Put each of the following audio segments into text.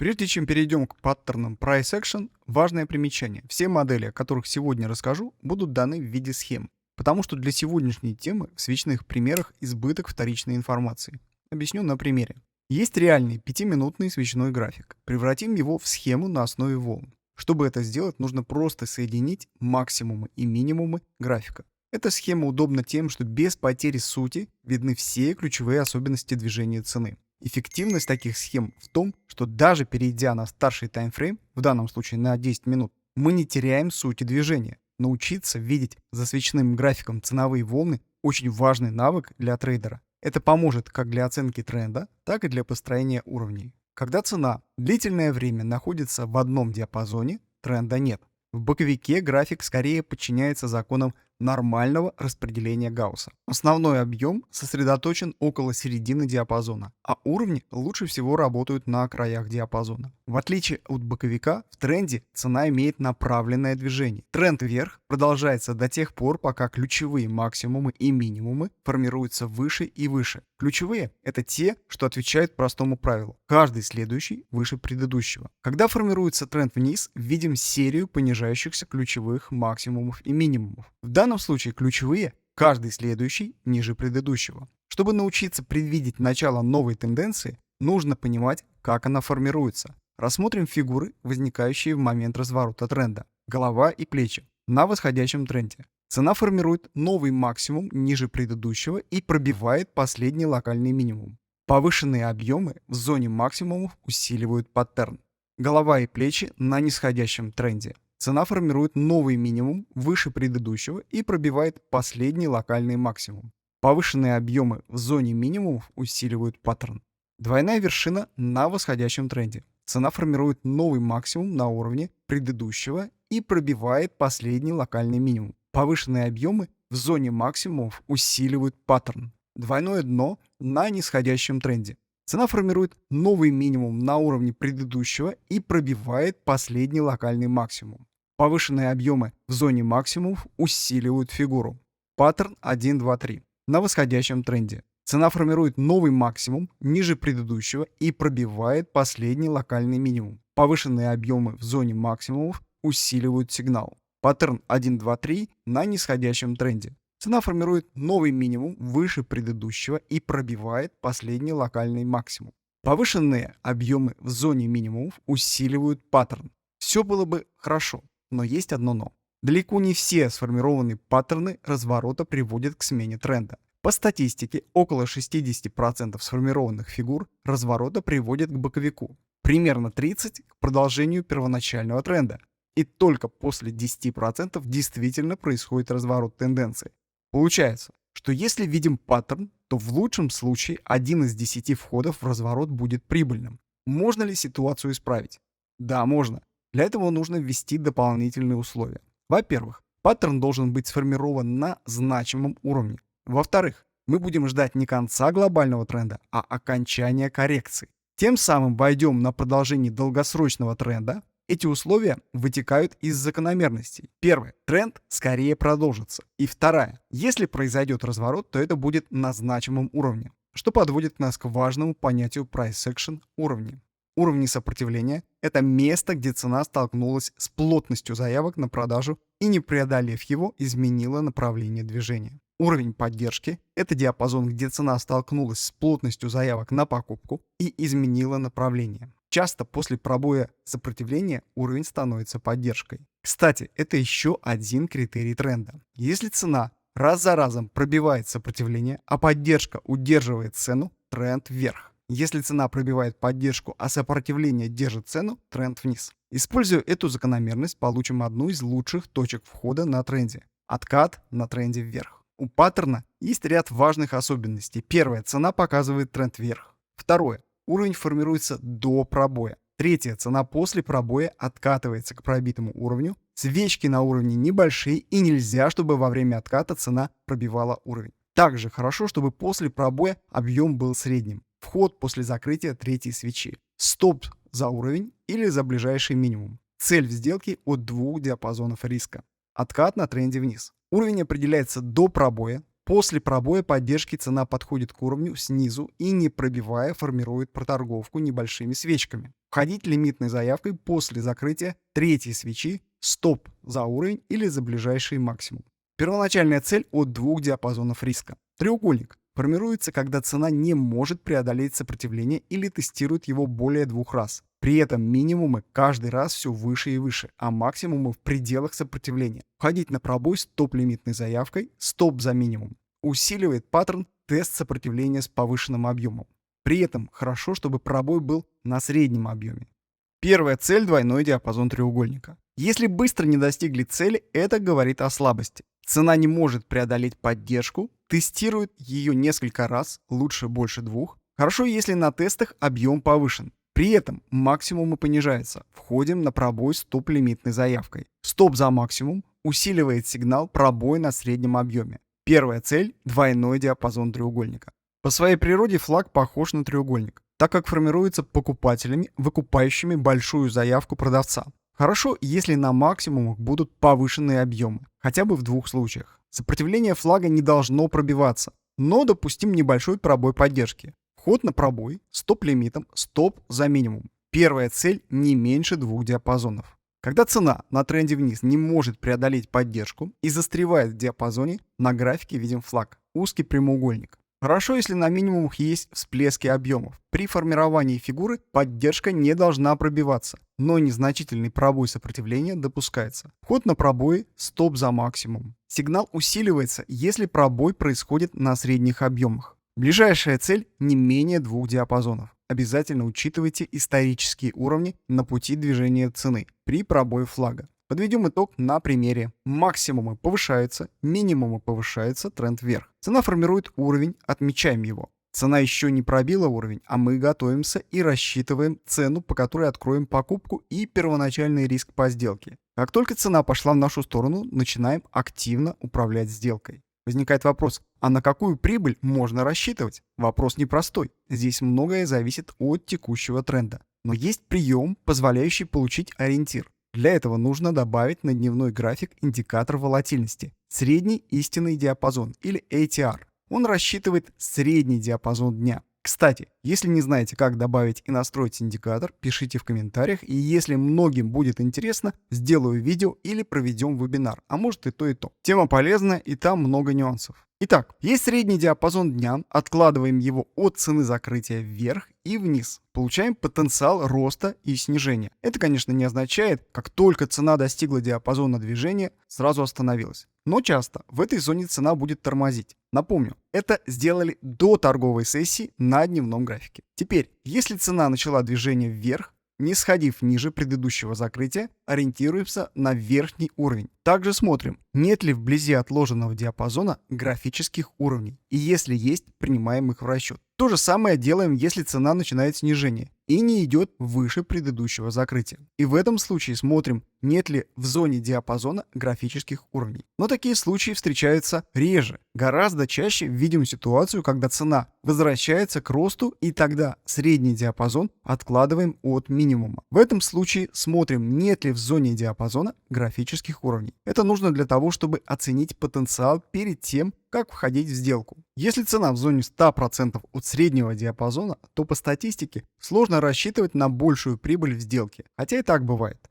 Прежде чем перейдем к паттернам Price Action, важное примечание. Все модели, о которых сегодня расскажу, будут даны в виде схем, потому что для сегодняшней темы в свечных примерах избыток вторичной информации. Объясню на примере. Есть реальный 5-минутный свечной график. Превратим его в схему на основе волн. Чтобы это сделать, нужно просто соединить максимумы и минимумы графика. Эта схема удобна тем, что без потери сути видны все ключевые особенности движения цены. Эффективность таких схем в том, что даже перейдя на старший таймфрейм, в данном случае на 10 минут, мы не теряем сути движения. Научиться видеть за свечным графиком ценовые волны – очень важный навык для трейдера. Это поможет как для оценки тренда, так и для построения уровней. Когда цена длительное время находится в одном диапазоне, тренда нет. В боковике график скорее подчиняется законам нормального распределения Гаусса. Основной объем сосредоточен около середины диапазона, а уровни лучше всего работают на краях диапазона. В отличие от боковика, в тренде цена имеет направленное движение. Тренд вверх продолжается до тех пор, пока ключевые максимумы и минимумы формируются выше и выше. Ключевые — это те, что отвечают простому правилу. Каждый следующий выше предыдущего. Когда формируется тренд вниз, видим серию понижающихся ключевых максимумов и минимумов. В данном случае ключевые — каждый следующий ниже предыдущего. Чтобы научиться предвидеть начало новой тенденции, нужно понимать, как она формируется. Рассмотрим фигуры, возникающие в момент разворота тренда. Голова и плечи на восходящем тренде. Цена формирует новый максимум ниже предыдущего и пробивает последний локальный минимум. Повышенные объемы в зоне максимумов усиливают паттерн. Голова и плечи на нисходящем тренде. Цена формирует новый минимум выше предыдущего и пробивает последний локальный максимум. Повышенные объемы в зоне минимумов усиливают паттерн. Двойная вершина на восходящем тренде. Цена формирует новый максимум на уровне предыдущего и пробивает последний локальный минимум. Повышенные объемы в зоне максимумов усиливают паттерн. Двойное дно на нисходящем тренде. Цена формирует новый минимум на уровне предыдущего и пробивает последний локальный максимум. Повышенные объемы в зоне максимумов усиливают фигуру. Паттерн 1, 2, 3 на восходящем тренде. Цена формирует новый максимум ниже предыдущего и пробивает последний локальный минимум. Повышенные объемы в зоне максимумов усиливают сигнал. Паттерн 1, 2, 3 на нисходящем тренде. Цена формирует новый минимум выше предыдущего и пробивает последний локальный максимум. Повышенные объемы в зоне минимумов усиливают паттерн. Все было бы хорошо, но есть одно но. Далеко не все сформированные паттерны разворота приводят к смене тренда. По статистике, около 60% сформированных фигур разворота приводят к боковику, примерно 30% к продолжению первоначального тренда. И только после 10% действительно происходит разворот тенденции. Получается, что если видим паттерн, то в лучшем случае 1 из 10 входов в разворот будет прибыльным. Можно ли ситуацию исправить? Да, можно. Для этого нужно ввести дополнительные условия. Во-первых, паттерн должен быть сформирован на значимом уровне. Во-вторых, мы будем ждать не конца глобального тренда, а окончания коррекции. Тем самым войдем на продолжение долгосрочного тренда. Эти условия вытекают из закономерностей. Первое. Тренд скорее продолжится. И вторая. Если произойдет разворот, то это будет на значимом уровне, что подводит нас к важному понятию Price Action уровня. Уровни сопротивления – это место, где цена столкнулась с плотностью заявок на продажу и, не преодолев его, изменила направление движения. Уровень поддержки – это диапазон, где цена столкнулась с плотностью заявок на покупку и изменила направление. Часто после пробоя сопротивления уровень становится поддержкой. Кстати, это еще один критерий тренда. Если цена раз за разом пробивает сопротивление, а поддержка удерживает цену, тренд вверх. Если цена пробивает поддержку, а сопротивление держит цену, тренд вниз. Используя эту закономерность, получим одну из лучших точек входа на тренде. Откат на тренде вверх. У паттерна есть ряд важных особенностей. Первое. Цена показывает тренд вверх. Второе. Уровень формируется до пробоя. Третье. Цена после пробоя откатывается к пробитому уровню. Свечки на уровне небольшие и нельзя, чтобы во время отката цена пробивала уровень. Также хорошо, чтобы после пробоя объем был средним. Вход после закрытия третьей свечи. Стоп за уровень или за ближайший минимум. Цель в сделке от 2 диапазонов риска. Откат на тренде вниз. Уровень определяется до пробоя. После пробоя поддержки цена подходит к уровню снизу и, не пробивая, формирует проторговку небольшими свечками. Входить лимитной заявкой после закрытия третьей свечи, стоп за уровень или за ближайший максимум. Первоначальная цель от двух диапазонов риска. Треугольник формируется, когда цена не может преодолеть сопротивление или тестирует его более 2 раз. При этом минимумы каждый раз все выше и выше, а максимумы в пределах сопротивления. Входить на пробой с топ-лимитной заявкой, стоп за минимум. Усиливает паттерн тест сопротивления с повышенным объемом. При этом хорошо, чтобы пробой был на среднем объеме. Первая цель – двойной диапазон треугольника. Если быстро не достигли цели, это говорит о слабости. Цена не может преодолеть поддержку, тестирует ее несколько раз, лучше больше 2. Хорошо, если на тестах объем повышен. При этом максимумы понижаются. Входим на пробой с топ-лимитной заявкой. Стоп за максимум усиливает сигнал пробой на среднем объеме. Первая цель – двойной диапазон треугольника. По своей природе флаг похож на треугольник, так как формируется покупателями, выкупающими большую заявку продавца. Хорошо, если на максимумах будут повышенные объемы, хотя бы в 2 случаях. Сопротивление флага не должно пробиваться, но допустим небольшой пробой поддержки. Вход на пробой, стоп-лимитом, стоп за минимум. Первая цель не меньше 2 диапазонов. Когда цена на тренде вниз не может преодолеть поддержку и застревает в диапазоне, на графике видим флаг, узкий прямоугольник. Хорошо, если на минимумах есть всплески объемов. При формировании фигуры поддержка не должна пробиваться, но незначительный пробой сопротивления допускается. Вход на пробой, стоп за максимум. Сигнал усиливается, если пробой происходит на средних объемах. Ближайшая цель не менее 2 диапазонов. Обязательно учитывайте исторические уровни на пути движения цены при пробое флага. Подведем итог на примере. Максимумы повышаются, минимумы повышаются, тренд вверх. Цена формирует уровень, отмечаем его. Цена еще не пробила уровень, а мы готовимся и рассчитываем цену, по которой откроем покупку и первоначальный риск по сделке. Как только цена пошла в нашу сторону, начинаем активно управлять сделкой. Возникает вопрос, а на какую прибыль можно рассчитывать? Вопрос непростой. Здесь многое зависит от текущего тренда. Но есть прием, позволяющий получить ориентир. Для этого нужно добавить на дневной график индикатор волатильности – средний истинный диапазон или ATR. Он рассчитывает средний диапазон дня. Кстати, если не знаете, как добавить и настроить индикатор, пишите в комментариях, и если многим будет интересно, сделаю видео или проведем вебинар, а может и то, и то. Тема полезная, и там много нюансов. Итак, есть средний диапазон дня, откладываем его от цены закрытия вверх и вниз. Получаем потенциал роста и снижения. Это, конечно, не означает, как только цена достигла диапазона движения, сразу остановилась. Но часто в этой зоне цена будет тормозить. Напомню, это сделали до торговой сессии на дневном графике. Теперь, если цена начала движение вверх, не сходив ниже предыдущего закрытия, ориентируемся на верхний уровень. Также смотрим, нет ли вблизи отложенного диапазона графических уровней. И если есть, принимаем их в расчет. То же самое делаем, если цена начинает снижение и не идет выше предыдущего закрытия. И в этом случае смотрим, нет ли в зоне диапазона графических уровней. Но такие случаи встречаются реже. Гораздо чаще видим ситуацию, когда цена возвращается к росту, и тогда средний диапазон откладываем от минимума. В этом случае смотрим, нет ли в зоне диапазона графических уровней. Это нужно для того, чтобы оценить потенциал перед тем, как входить в сделку. Если цена в зоне 100% от среднего диапазона, то по статистике сложно рассчитывать на большую прибыль в сделке, хотя и так бывает.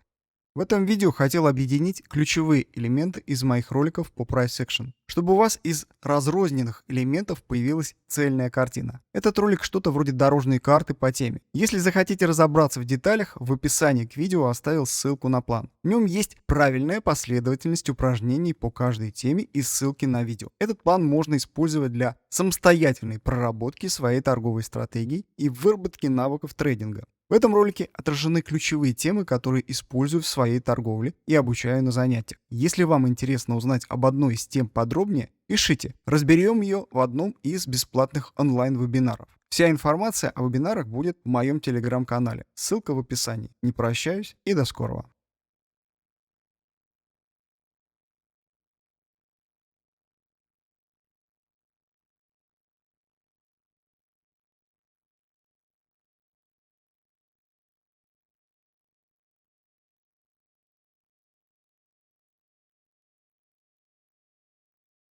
В этом видео хотел объединить ключевые элементы из моих роликов по Price Action, чтобы у вас из разрозненных элементов появилась цельная картина. Этот ролик что-то вроде дорожной карты по теме. Если захотите разобраться в деталях, в описании к видео оставил ссылку на план. В нем есть правильная последовательность упражнений по каждой теме и ссылки на видео. Этот план можно использовать для самостоятельной проработки своей торговой стратегии и выработки навыков трейдинга. В этом ролике отражены ключевые темы, которые использую в своей торговле и обучаю на занятиях. Если вам интересно узнать об одной из тем подробнее, пишите, разберем ее в одном из бесплатных онлайн-вебинаров. Вся информация о вебинарах будет в моем телеграм-канале. Ссылка в описании. Не прощаюсь и до скорого.